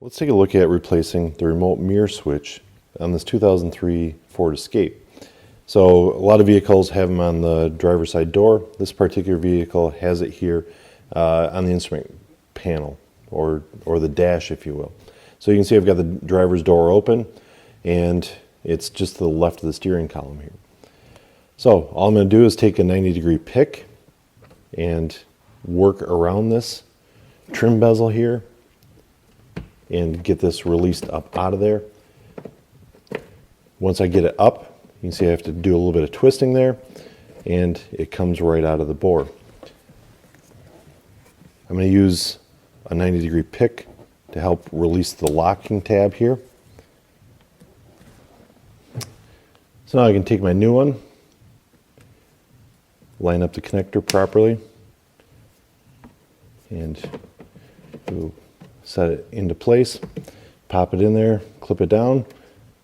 Let's take a look at replacing the remote mirror switch on this 2003 Ford Escape. So a lot of vehicles have them on the driver's side door. This particular vehicle has it here on the instrument panel, or the dash, if you will. So you can see I've got the driver's door open, and it's just to the left of the steering column here. So all I'm going to do is take a 90-degree pick and work around this trim bezel here and get this released up out of there. Once I get it up, you can see I have to do a little bit of twisting there, and it comes right out of the bore. I'm going to use a 90-degree pick to help release the locking tab here. So now I can take my new one, line up the connector properly, and set it into place, pop it in there, clip it down,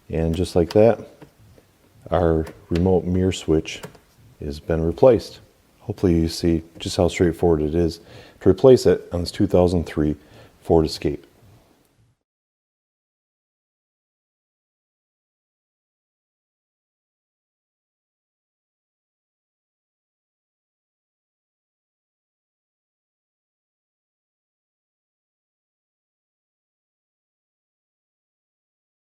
and just like that, our remote mirror switch has been replaced. Hopefully you see just how straightforward it is to replace it on this 2003 Ford Escape.